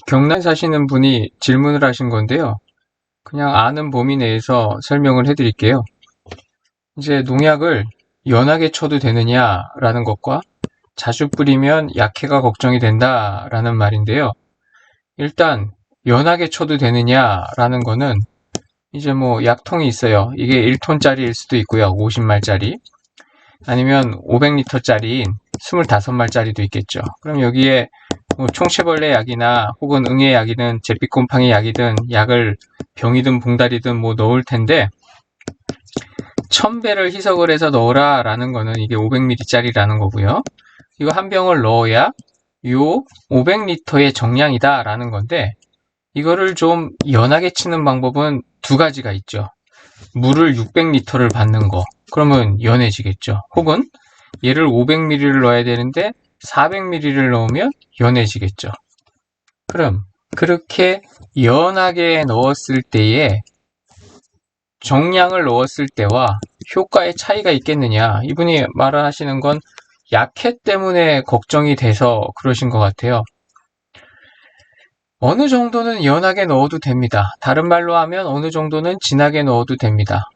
경남에 사시는 분이 질문을 하신 건데요. 그냥 아는 범위 내에서 설명을 해드릴게요. 이제 농약을 연하게 쳐도 되느냐라는 것과 자주 뿌리면 약해가 걱정이 된다라는 말인데요. 일단 연하게 쳐도 되느냐라는 거는 이제 뭐 약통이 있어요. 이게 1톤짜리일 수도 있고요. 50말짜리. 아니면 500리터짜리인 25말짜리도 있겠죠. 그럼 여기에 뭐 총체벌레 약이나 혹은 응애 약이든 제빛곰팡이 약이든 약을 병이든 봉다리든 뭐 넣을 텐데 1000배를 희석을 해서 넣어라 라는 거는 이게 500ml짜리라는 거고요. 이거 한 병을 넣어야 요 500리터의 정량이다 라는 건데 이거를 좀 연하게 치는 방법은 두 가지가 있죠. 물을 600리터를 받는 거. 그러면 연해지겠죠. 혹은 얘를 500ml를 넣어야 되는데 400ml를 넣으면 연해지겠죠. 그럼 그렇게 연하게 넣었을 때에 정량을 넣었을 때와 효과의 차이가 있겠느냐. 이분이 말을 하시는 건 약해 때문에 걱정이 돼서 그러신 것 같아요. 어느 정도는 연하게 넣어도 됩니다. 다른 말로 하면 어느 정도는 진하게 넣어도 됩니다.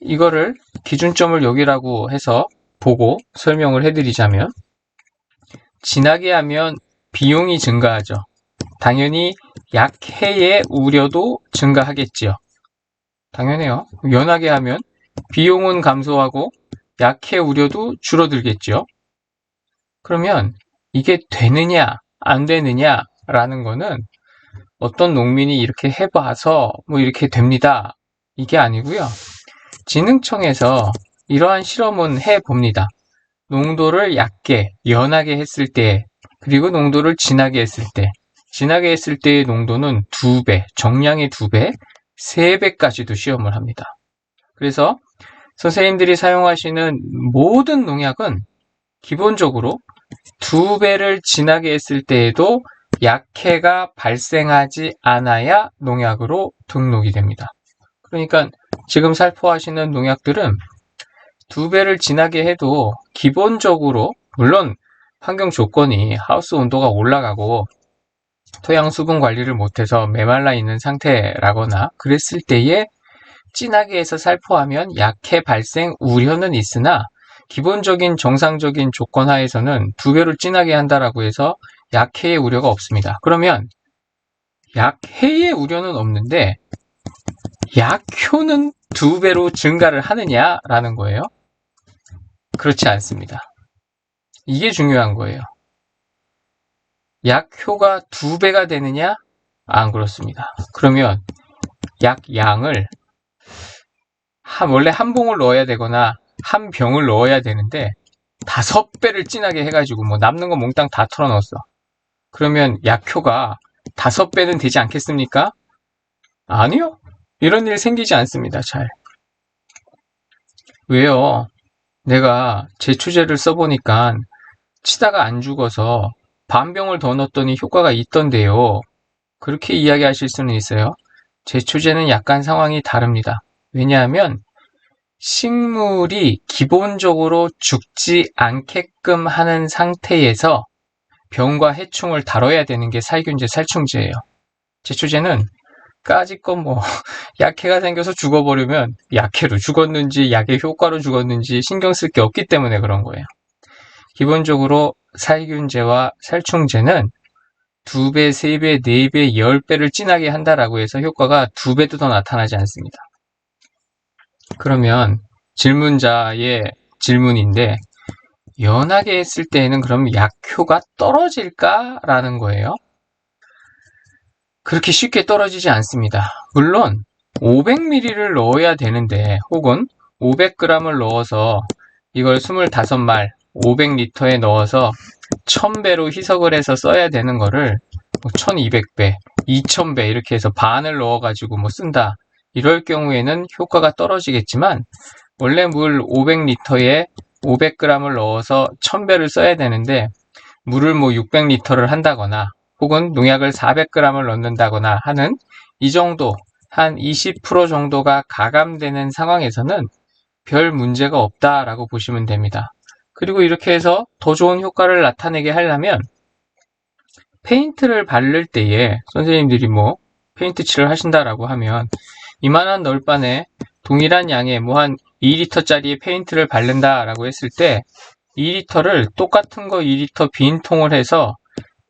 이거를 기준점을 여기라고 해서 보고 설명을 해드리자면 진하게 하면 비용이 증가하죠. 당연히 약해의 우려도 증가하겠지요. 당연해요. 연하게 하면 비용은 감소하고 약해 우려도 줄어들겠죠. 그러면 이게 되느냐 안 되느냐라는 거는 어떤 농민이 이렇게 해봐서 뭐 이렇게 됩니다. 이게 아니고요. 진흥청에서 이러한 실험은 해봅니다. 농도를 얕게, 연하게 했을 때, 그리고 농도를 진하게 했을 때, 진하게 했을 때의 농도는 2배, 정량의 2배, 3배까지도 시험을 합니다. 그래서 선생님들이 사용하시는 모든 농약은 기본적으로 2배를 진하게 했을 때에도 약해가 발생하지 않아야 농약으로 등록이 됩니다. 그러니까 지금 살포하시는 농약들은 2배를 진하게 해도 기본적으로 물론 환경 조건이 하우스 온도가 올라가고 토양 수분 관리를 못해서 메말라 있는 상태라거나 그랬을 때에 진하게 해서 살포하면 약해 발생 우려는 있으나 기본적인 정상적인 조건 하에서는 2배로 진하게 한다라고 해서 약해의 우려가 없습니다. 그러면 약해의 우려는 없는데 약효는 2배로 증가를 하느냐라는 거예요. 그렇지 않습니다. 이게 중요한 거예요. 약효가 2배가 되느냐? 안 그렇습니다. 그러면 약양을 원래 한 봉을 넣어야 되거나 한 병을 넣어야 되는데 5배를 진하게 해가지고 뭐 남는 거 몽땅 다 털어 넣었어. 그러면 약효가 5배는 되지 않겠습니까? 아니요. 이런 일 생기지 않습니다. 잘. 왜요? 내가 제초제를 써보니까 치다가 안 죽어서 반 병을 더 넣었더니 효과가 있던데요. 그렇게 이야기하실 수는 있어요. 제초제는 약간 상황이 다릅니다. 왜냐하면 식물이 기본적으로 죽지 않게끔 하는 상태에서 병과 해충을 다뤄야 되는 게 살균제, 살충제예요. 제초제는 까짓것 뭐 약해가 생겨서 죽어버리면 약해로 죽었는지 약의 효과로 죽었는지 신경 쓸 게 없기 때문에 그런 거예요. 기본적으로 살균제와 살충제는 2배, 3배, 4배, 10배를 진하게 한다라고 해서 효과가 2배도 더 나타나지 않습니다. 그러면 질문자의 질문인데 연하게 했을 때에는 그럼 약효가 떨어질까라는 거예요. 그렇게 쉽게 떨어지지 않습니다. 물론 500ml를 넣어야 되는데 혹은 500g을 넣어서 이걸 25말 500리터에 넣어서 1000배로 희석을 해서 써야 되는 거를 1200배, 2000배 이렇게 해서 반을 넣어가지고 뭐 쓴다. 이럴 경우에는 효과가 떨어지겠지만 원래 물 500리터에 500g을 넣어서 1000배를 써야 되는데 물을 뭐 600리터를 한다거나 혹은 농약을 400g을 넣는다거나 하는 이 정도 한 20% 정도가 가감되는 상황에서는 별 문제가 없다라고 보시면 됩니다. 그리고 이렇게 해서 더 좋은 효과를 나타내게 하려면 페인트를 바를 때에 선생님들이 뭐 페인트 칠을 하신다라고 하면 이만한 널판에 동일한 양의 뭐 한 2리터짜리 페인트를 바른다라고 했을 때 2리터를 똑같은 거 2리터 빈 통을 해서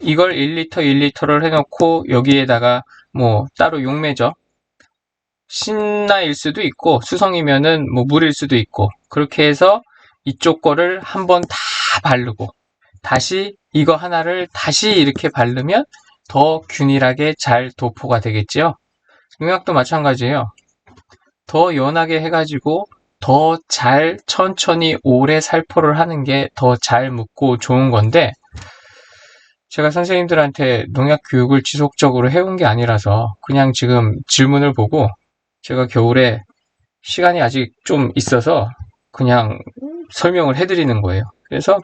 이걸 1리터 1리터를 해놓고 여기에다가 뭐 따로 용매죠. 신나일 수도 있고 수성이면은 뭐 물일 수도 있고 그렇게 해서 이쪽 거를 한번 다 바르고 다시 이거 하나를 다시 이렇게 바르면 더 균일하게 잘 도포가 되겠지요. 농약도 마찬가지예요. 더 연하게 해가지고 더 잘 천천히 오래 살포를 하는 게 더 잘 묻고 좋은 건데 제가 선생님들한테 농약 교육을 지속적으로 해온 게 아니라서 그냥 지금 질문을 보고 제가 겨울에 시간이 아직 좀 있어서 그냥 설명을 해드리는 거예요. 그래서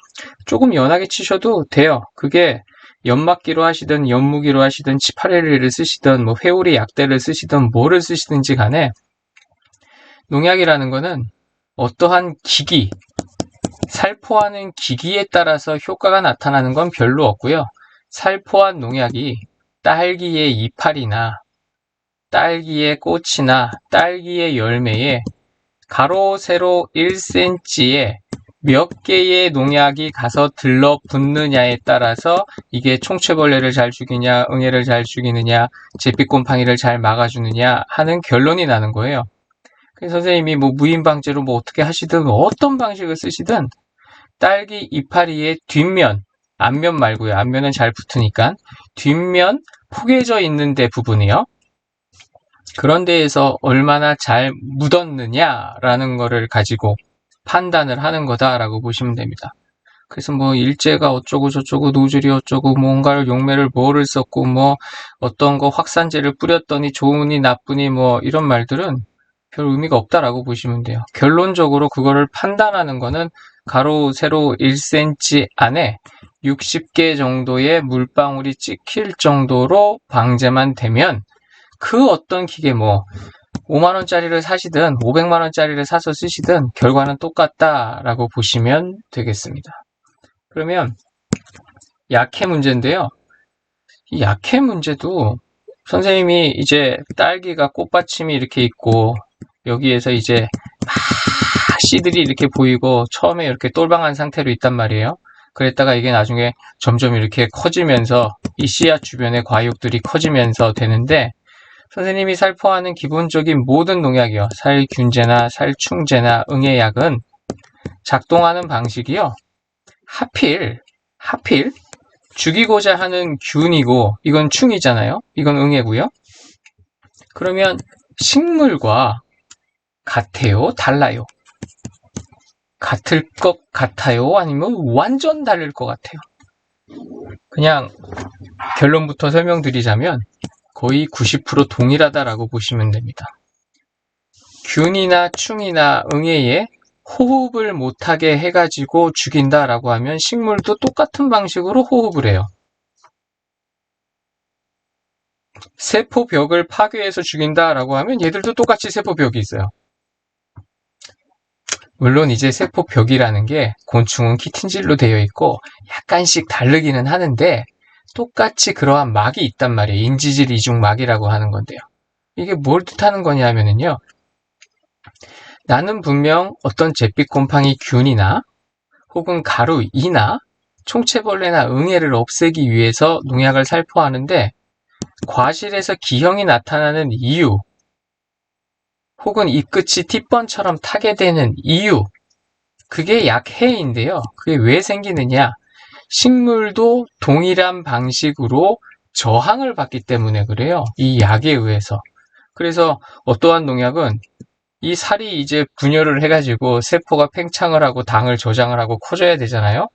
조금 연하게 치셔도 돼요. 그게 연막기로 하시든 연무기로 하시든 치파렐리를 쓰시든 뭐 회오리 약대를 쓰시든 뭐를 쓰시든지 간에 농약이라는 거는 어떠한 기기, 살포하는 기기에 따라서 효과가 나타나는 건 별로 없고요. 살포한 농약이 딸기의 이파리나 딸기의 꽃이나 딸기의 열매에 가로 세로 1cm에 몇 개의 농약이 가서 들러붙느냐에 따라서 이게 총체벌레를 잘 죽이냐, 응애를 잘 죽이느냐, 제빛곰팡이를 잘 막아주느냐 하는 결론이 나는 거예요. 그래서 선생님이 뭐 무인방제로 뭐 어떻게 하시든 어떤 방식을 쓰시든 딸기 이파리의 뒷면, 앞면 말고요. 앞면은 잘 붙으니까 뒷면 포개져 있는 데 부분이요. 그런 데에서 얼마나 잘 묻었느냐라는 거를 가지고 판단을 하는 거다라고 보시면 됩니다. 그래서 뭐 일제가 어쩌고 저쩌고 노즐이 어쩌고 뭔가를 용매를 뭐를 썼고 뭐 어떤 거 확산제를 뿌렸더니 좋으니 나쁘니 뭐 이런 말들은 별 의미가 없다라고 보시면 돼요. 결론적으로 그거를 판단하는 거는 가로 세로 1cm 안에 60개 정도의 물방울이 찍힐 정도로 방제만 되면 그 어떤 기계 뭐 5만원짜리를 사시든 500만원짜리를 사서 쓰시든 결과는 똑같다라고 보시면 되겠습니다. 그러면 약해 문제인데요. 이 약해 문제도 선생님이 이제 딸기가 꽃받침이 이렇게 있고 여기에서 이제 막 씨들이 이렇게 보이고 처음에 이렇게 똘방한 상태로 있단 말이에요. 그랬다가 이게 나중에 점점 이렇게 커지면서 이 씨앗 주변의 과육들이 커지면서 되는데 선생님이 살포하는 기본적인 모든 농약이요. 살균제나 살충제나 응애약은 작동하는 방식이요. 하필 죽이고자 하는 균이고 이건 충이잖아요. 이건 응애고요. 그러면 식물과 같아요? 달라요? 같을 것 같아요? 아니면 완전 다를 것 같아요? 그냥 결론부터 설명드리자면 거의 90% 동일하다라고 보시면 됩니다. 균이나 충이나 응애에 호흡을 못하게 해가지고 죽인다라고 하면 식물도 똑같은 방식으로 호흡을 해요. 세포벽을 파괴해서 죽인다라고 하면 얘들도 똑같이 세포벽이 있어요. 물론 이제 세포벽이라는 게 곤충은 키틴질로 되어 있고 약간씩 다르기는 하는데 똑같이 그러한 막이 있단 말이에요. 인지질 이중막이라고 하는 건데요. 이게 뭘 뜻하는 거냐면요. 나는 분명 어떤 잿빛곰팡이 균이나 혹은 가루이나 총체벌레나 응애를 없애기 위해서 농약을 살포하는데 과실에서 기형이 나타나는 이유 혹은 이 끝이 팁번처럼 타게 되는 이유 그게 약해인데요. 그게 왜 생기느냐 식물도 동일한 방식으로 저항을 받기 때문에 그래요. 이 약에 의해서. 그래서 어떠한 농약은 이 살이 이제 분열을 해가지고 세포가 팽창을 하고 당을 저장을 하고 커져야 되잖아요.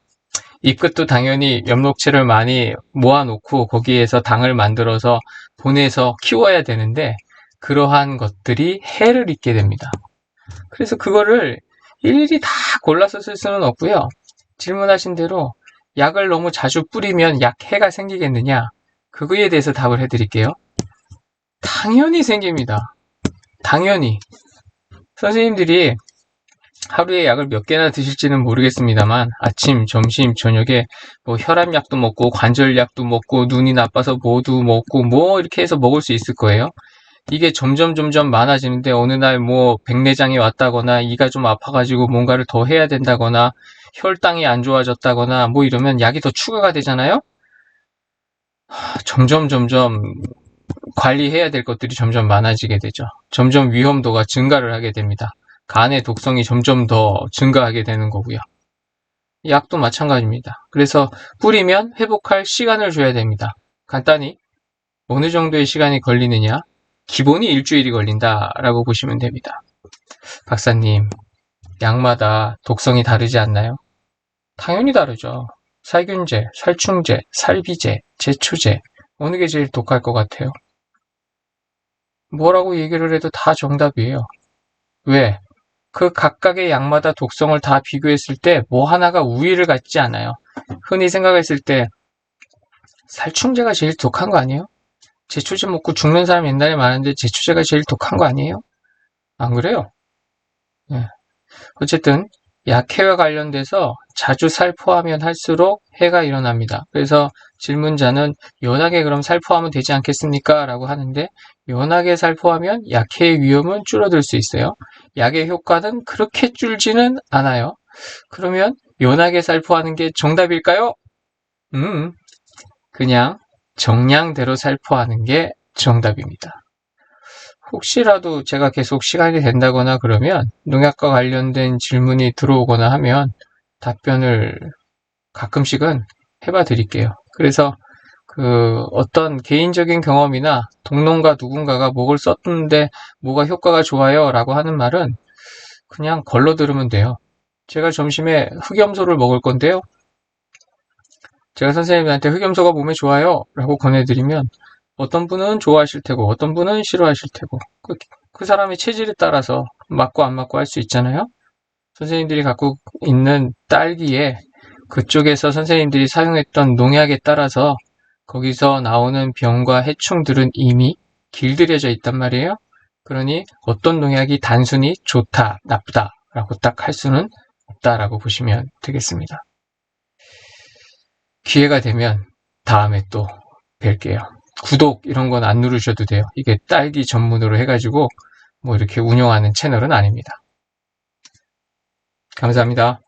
이 끝도 당연히 엽록체를 많이 모아놓고 거기에서 당을 만들어서 보내서 키워야 되는데 그러한 것들이 해를 입게 됩니다. 그래서 그거를 일일이 다 골라서 쓸 수는 없고요. 질문하신 대로 약을 너무 자주 뿌리면 약해가 생기겠느냐? 그거에 대해서 답을 해드릴게요. 당연히 생깁니다. 당연히. 선생님들이 하루에 약을 몇 개나 드실지는 모르겠습니다만 아침, 점심, 저녁에 뭐 혈압약도 먹고 관절약도 먹고 눈이 나빠서 뭐도 먹고 뭐 이렇게 해서 먹을 수 있을 거예요. 이게 점점 많아지는데 어느 날 뭐 백내장이 왔다거나 이가 좀 아파가지고 뭔가를 더 해야 된다거나 혈당이 안 좋아졌다거나 뭐 이러면 약이 더 추가가 되잖아요. 점점 관리해야 될 것들이 점점 많아지게 되죠. 점점 위험도가 증가를 하게 됩니다. 간의 독성이 점점 더 증가하게 되는 거고요. 약도 마찬가지입니다. 그래서 뿌리면 회복할 시간을 줘야 됩니다. 간단히 어느 정도의 시간이 걸리느냐? 기본이 일주일이 걸린다라고 보시면 됩니다. 박사님, 약마다 독성이 다르지 않나요? 당연히 다르죠. 살균제, 살충제, 살비제, 제초제 어느 게 제일 독할 것 같아요? 뭐라고 얘기를 해도 다 정답이에요. 왜? 그 각각의 약마다 독성을 다 비교했을 때 뭐 하나가 우위를 갖지 않아요. 흔히 생각했을 때 살충제가 제일 독한 거 아니에요? 제초제 먹고 죽는 사람 옛날에 많은데 제초제가 제일 독한 거 아니에요? 안 그래요? 네. 어쨌든 약해와 관련돼서 자주 살포하면 할수록 해가 일어납니다. 그래서 질문자는 연하게 그럼 살포하면 되지 않겠습니까? 라고 하는데 연하게 살포하면 약해의 위험은 줄어들 수 있어요. 약의 효과는 그렇게 줄지는 않아요. 그러면 연하게 살포하는 게 정답일까요? 그냥 정량대로 살포하는 게 정답입니다. 혹시라도 제가 계속 시간이 된다거나 그러면 농약과 관련된 질문이 들어오거나 하면 답변을 가끔씩은 해봐 드릴게요. 그래서 어떤 개인적인 경험이나 동농가 누군가가 뭐를 썼는데 뭐가 효과가 좋아요 라고 하는 말은 그냥 걸러 들으면 돼요. 제가 점심에 흑염소를 먹을 건데요. 제가 선생님한테 흑염소가 몸에 좋아요 라고 권해드리면 어떤 분은 좋아하실 테고 어떤 분은 싫어하실 테고 그 사람의 체질에 따라서 맞고 안 맞고 할 수 있잖아요. 선생님들이 갖고 있는 딸기에 그쪽에서 선생님들이 사용했던 농약에 따라서 거기서 나오는 병과 해충들은 이미 길들여져 있단 말이에요. 그러니 어떤 농약이 단순히 좋다, 나쁘다 라고 딱 할 수는 없다라고 보시면 되겠습니다. 기회가 되면 다음에 또 뵐게요. 구독 이런 건 안 누르셔도 돼요. 이게 딸기 전문으로 해가지고 뭐 이렇게 운영하는 채널은 아닙니다. 감사합니다.